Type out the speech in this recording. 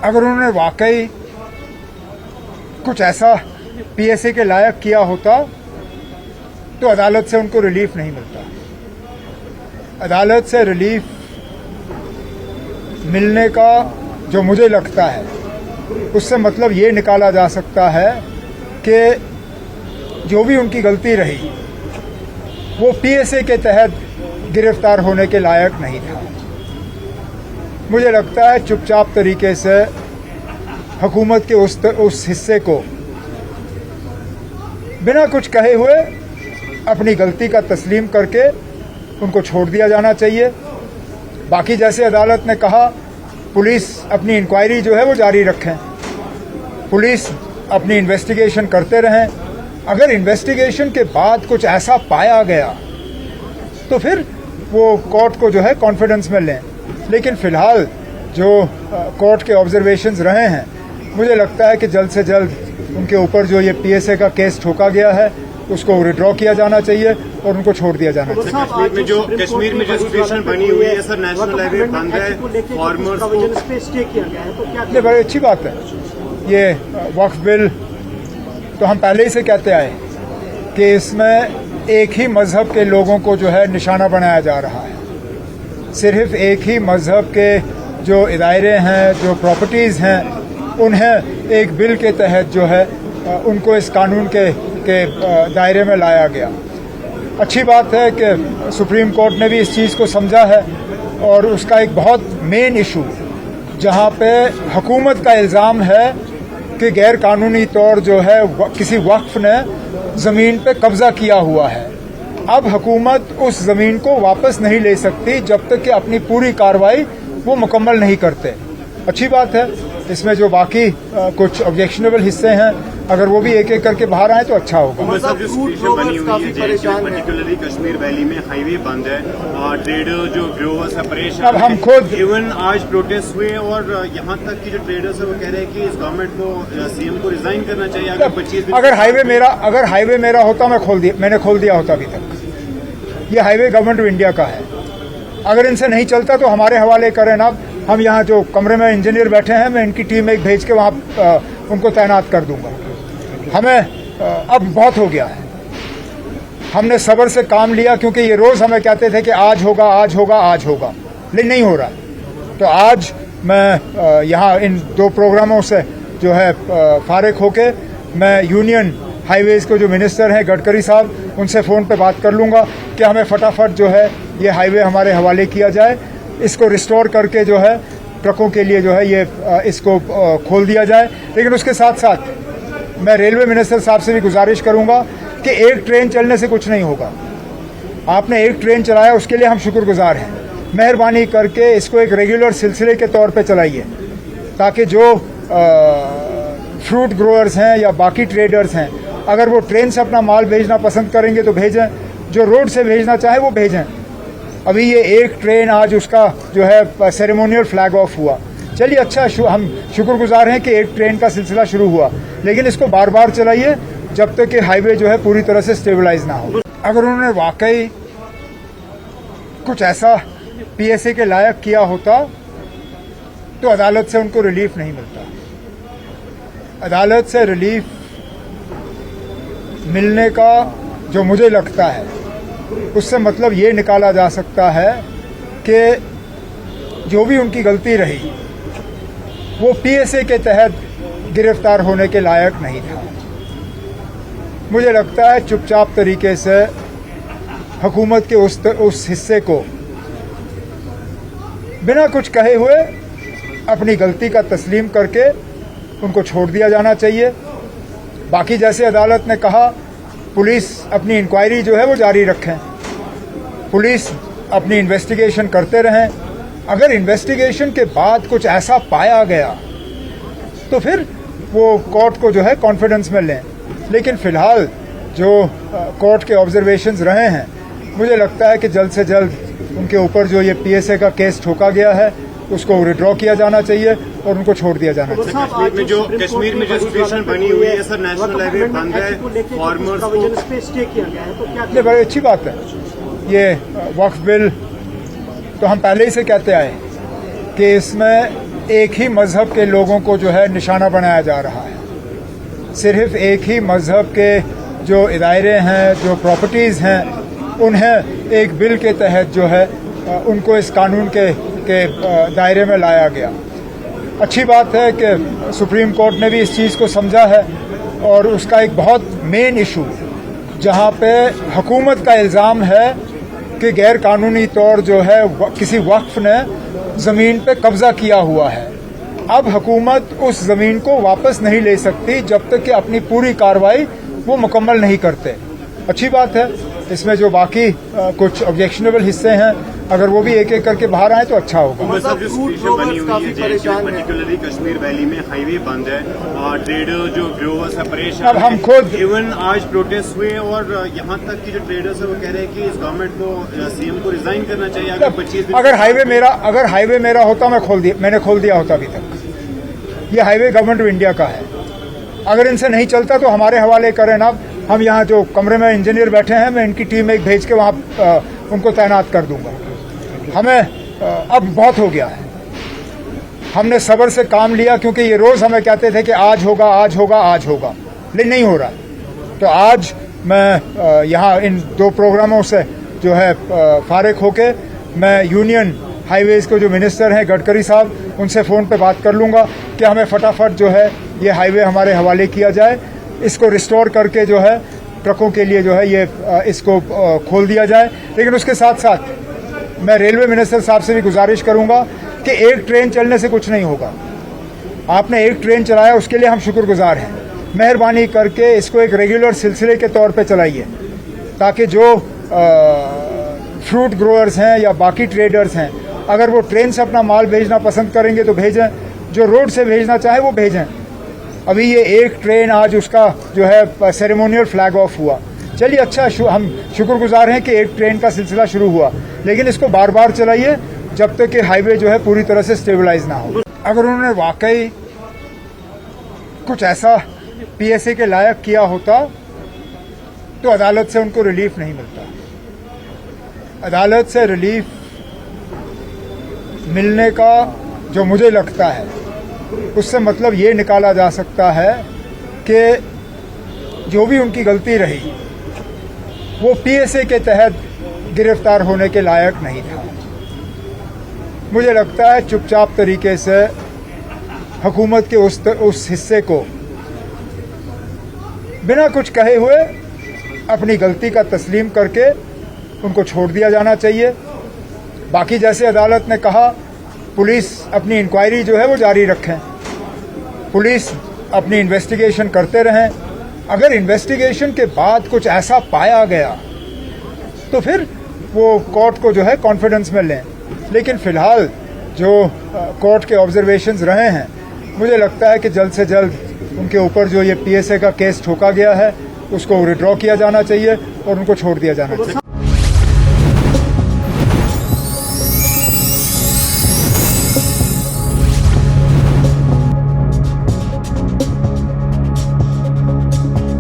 अगर उन्होंने वाकई कुछ ऐसा पीएसए के लायक किया होता तो अदालत से उनको रिलीफ नहीं मिलता। अदालत से रिलीफ मिलने का जो मुझे लगता है उससे मतलब ये निकाला जा सकता है कि जो भी उनकी गलती रही वो पीएसए के तहत गिरफ्तार होने के लायक नहीं था। मुझे लगता है चुपचाप तरीके से हुकूमत के उस हिस्से को बिना कुछ कहे हुए अपनी गलती का तस्लीम करके उनको छोड़ दिया जाना चाहिए। बाकी जैसे अदालत ने कहा पुलिस अपनी इंक्वायरी जो है वो जारी रखें, पुलिस अपनी इन्वेस्टिगेशन करते रहें। अगर इन्वेस्टिगेशन के बाद कुछ ऐसा पाया गया तो फिर वो कोर्ट को जो है कॉन्फिडेंस में लें। लेकिन फिलहाल जो कोर्ट के ऑब्जर्वेशंस रहे हैं, मुझे लगता है कि जल्द से जल्द उनके ऊपर जो ये पीएसए का केस ठोका गया है उसको विड्रॉ किया जाना चाहिए और उनको छोड़ दिया जाना चाहिए। कश्मीर में जो सिचुएशन बनी हुई है सर, नेशनल हाईवे बंद है, फार्मर्स को स्टे किया गया है, तो क्या ये बड़ी अच्छी बात है। ये वक्फ बिल तो हम पहले ही से कहते आए कि इसमें एक ही मजहब के लोगों को जो है निशाना बनाया जा रहा है। सिर्फ एक ही मजहब के जो इदारे हैं, जो प्रॉपर्टीज़ हैं, उन्हें एक बिल के तहत जो है उनको इस कानून के दायरे में लाया गया। अच्छी बात है कि सुप्रीम कोर्ट ने भी इस चीज़ को समझा है और उसका एक बहुत मेन इशू जहां पे हुकूमत का इल्ज़ाम है कि गैर कानूनी तौर जो है किसी वक्फ ने ज़मीन पे कब्जा किया हुआ है। अब हुकूमत उस ज़मीन को वापस नहीं ले सकती जब तक कि अपनी पूरी कार्रवाई वो मुकम्मल नहीं करते। अच्छी बात है। इसमें जो बाकी कुछ ऑब्जेक्शनेबल हिस्से हैं अगर वो भी एक एक करके बाहर आए तो अच्छा होगा। जो सिचुएशन बनी हुई है पर्टिकुलरली कश्मीर वैली में हाईवे बंद है, ट्रेडर जो ग्रोवर्स है परेशान। अब हम खुद इवन आज प्रोटेस्ट हुए और यहाँ तक कि जो ट्रेडर्स है वो कह रहे हैं कि इस गवर्नमेंट को सीएम को रिजाइन करना चाहिए। अगर 25 दिन अगर हाईवे मेरा होता मैंने खोल दिया होता अभी तक। ये हाईवे गवर्नमेंट ऑफ इंडिया का है। अगर इनसे नहीं चलता तो हमारे हवाले करें ना। हम यहाँ जो कमरे में इंजीनियर बैठे हैं, मैं इनकी टीम एक भेज के वहाँ उनको तैनात कर दूंगा। हमें अब बहुत हो गया है। हमने सब्र से काम लिया क्योंकि ये रोज़ हमें कहते थे कि आज होगा, आज होगा, आज होगा, लेकिन नहीं हो रहा। तो आज मैं यहाँ इन 2 प्रोग्रामों से जो है फारिग होके मैं यूनियन हाईवेज़ को जो मिनिस्टर हैं गडकरी साहब, उनसे फ़ोन पे बात कर लूँगा कि हमें फटाफट जो है ये हाईवे हमारे हवाले किया जाए, इसको रिस्टोर करके जो है ट्रकों के लिए जो है ये इसको खोल दिया जाए। लेकिन उसके साथ साथ मैं रेलवे मिनिस्टर साहब से भी गुजारिश करूंगा कि एक ट्रेन चलने से कुछ नहीं होगा। आपने एक ट्रेन चलाया उसके लिए हम शुक्रगुजार हैं। मेहरबानी करके इसको एक रेगुलर सिलसिले के तौर पे चलाइए ताकि जो फ्रूट ग्रोअर्स हैं या बाकी ट्रेडर्स हैं अगर वो ट्रेन से अपना माल भेजना पसंद करेंगे तो भेजें, जो रोड से भेजना चाहे वो भेजें। अभी ये एक ट्रेन आज उसका जो है सेरेमोनियल फ्लैग ऑफ हुआ। चलिए अच्छा, हम शुक्रगुजार हैं कि एक ट्रेन का सिलसिला शुरू हुआ, लेकिन इसको बार बार चलाइए जब तक कि हाईवे जो है पूरी तरह से स्टेबलाइज ना हो। अगर उन्होंने वाकई कुछ ऐसा पीएसए के लायक किया होता तो अदालत से उनको रिलीफ नहीं मिलता। अदालत से रिलीफ मिलने का जो मुझे लगता है उससे मतलब ये निकाला जा सकता है कि जो भी उनकी गलती रही वो पीएसए के तहत गिरफ्तार होने के लायक नहीं था। मुझे लगता है चुपचाप तरीके से हुकूमत के उस हिस्से को बिना कुछ कहे हुए अपनी गलती का तस्लीम करके उनको छोड़ दिया जाना चाहिए। बाकी जैसे अदालत ने कहा पुलिस अपनी इंक्वायरी जो है वो जारी रखें, पुलिस अपनी इन्वेस्टिगेशन करते रहें। अगर इन्वेस्टिगेशन के बाद कुछ ऐसा पाया गया तो फिर वो कोर्ट को जो है कॉन्फिडेंस में लें। लेकिन फिलहाल जो कोर्ट के ऑब्जर्वेशंस रहे हैं, मुझे लगता है कि जल्द से जल्द उनके ऊपर जो ये पीएसए का केस ठोका गया है उसको विड्रॉ किया जाना चाहिए और उनको छोड़ दिया जाना चाहिए। कश्मीर में जो सिचुएशन बनी हुई है सर, नेशनल हाईवे बंद है, फार्मर्स को स्टे किया गया है, तो क्या ये बड़ी अच्छी बात है। ये वक्फ बिल तो हम पहले ही से कहते आए कि इसमें एक ही मजहब के लोगों को जो है निशाना बनाया जा रहा है। सिर्फ एक ही मजहब के जो इदारे हैं, जो प्रॉपर्टीज़ हैं, उन्हें एक बिल के तहत जो है उनको इस कानून के दायरे में लाया गया। अच्छी बात है कि सुप्रीम कोर्ट ने भी इस चीज़ को समझा है और उसका एक बहुत मेन इशू जहां पे हुकूमत का इल्ज़ाम है कि गैर कानूनी तौर जो है किसी वक्फ ने ज़मीन पे कब्ज़ा किया हुआ है। अब हुकूमत उस ज़मीन को वापस नहीं ले सकती जब तक कि अपनी पूरी कार्रवाई वो मुकम्मल नहीं करते। अच्छी बात है। इसमें जो बाकी कुछ ऑब्जेक्शनेबल हिस्से हैं, अगर वो भी एक एक करके बाहर आए तो अच्छा होगा। मतलब जो सिचुएशन बनी हुई है जैसे पर्टिकुलरली कश्मीर वैली में हाईवे बंद है, ट्रेडर जो ग्रोवर्स है परेशान। अब हम खुद इवन आज प्रोटेस्ट हुए और यहाँ तक कि जो ट्रेडर्स है वो कह रहे हैं कि इस गवर्नमेंट को सीएम को रिजाइन करना चाहिए। अगर 25 दिन अगर हाईवे मेरा होता मैंने खोल दिया होता अभी तक। ये हाईवे गवर्नमेंट ऑफ इंडिया का है। अगर इनसे नहीं चलता तो हमारे हवाले करें ना। हम यहाँ जो कमरे में इंजीनियर बैठे हैं, मैं इनकी टीम एक भेज के वहाँ उनको तैनात कर दूंगा। हमें अब बहुत हो गया है। हमने सब्र से काम लिया क्योंकि ये रोज़ हमें कहते थे कि आज होगा, आज होगा, आज होगा, लेकिन नहीं हो रहा। तो आज मैं यहाँ इन 2 प्रोग्रामों से जो है फारिग होके मैं यूनियन हाईवेज़ के जो मिनिस्टर हैं गडकरी साहब, उनसे फ़ोन पे बात कर लूँगा कि हमें फटाफट जो है ये हाईवे हमारे हवाले किया जाए। इसको रिस्टोर करके जो है ट्रकों के लिए जो है ये इसको खोल दिया जाए। लेकिन उसके साथ साथ मैं रेलवे मिनिस्टर साहब से भी गुजारिश करूंगा कि एक ट्रेन चलने से कुछ नहीं होगा। आपने एक ट्रेन चलाया, उसके लिए हम शुक्रगुजार हैं। मेहरबानी करके इसको एक रेगुलर सिलसिले के तौर पे चलाइए ताकि जो फ्रूट ग्रोअर्स हैं या बाकी ट्रेडर्स हैं, अगर वो ट्रेन से अपना माल भेजना पसंद करेंगे तो भेजें, जो रोड से भेजना चाहे वो भेजें। अभी ये एक ट्रेन आज उसका जो है सेरेमोनियल फ्लैग ऑफ हुआ। चलिए अच्छा, हम शुक्रगुजार हैं कि एक ट्रेन का सिलसिला शुरू हुआ, लेकिन इसको बार बार चलाइए जब तक कि हाईवे जो है पूरी तरह से स्टेबलाइज ना हो। अगर उन्होंने वाकई कुछ ऐसा पीएसए के लायक किया होता तो अदालत से उनको रिलीफ नहीं मिलता। अदालत से रिलीफ मिलने का जो मुझे लगता है उससे मतलब ये निकाला जा सकता है कि जो भी उनकी गलती रही वो पीएसए के तहत गिरफ्तार होने के लायक नहीं था। मुझे लगता है चुपचाप तरीके से हुकूमत के उस हिस्से को बिना कुछ कहे हुए अपनी गलती का तस्लीम करके उनको छोड़ दिया जाना चाहिए। बाकी जैसे अदालत ने कहा, पुलिस अपनी इंक्वायरी जो है वो जारी रखें, पुलिस अपनी इन्वेस्टिगेशन करते रहें। अगर इन्वेस्टिगेशन के बाद कुछ ऐसा पाया गया तो फिर वो कोर्ट को जो है कॉन्फिडेंस में लें। लेकिन फिलहाल जो कोर्ट के ऑब्जर्वेशंस रहे हैं, मुझे लगता है कि जल्द से जल्द उनके ऊपर जो ये पीएसए का केस ठोका गया है उसको विड्रॉ किया जाना चाहिए और उनको छोड़ दिया जाना चाहिए।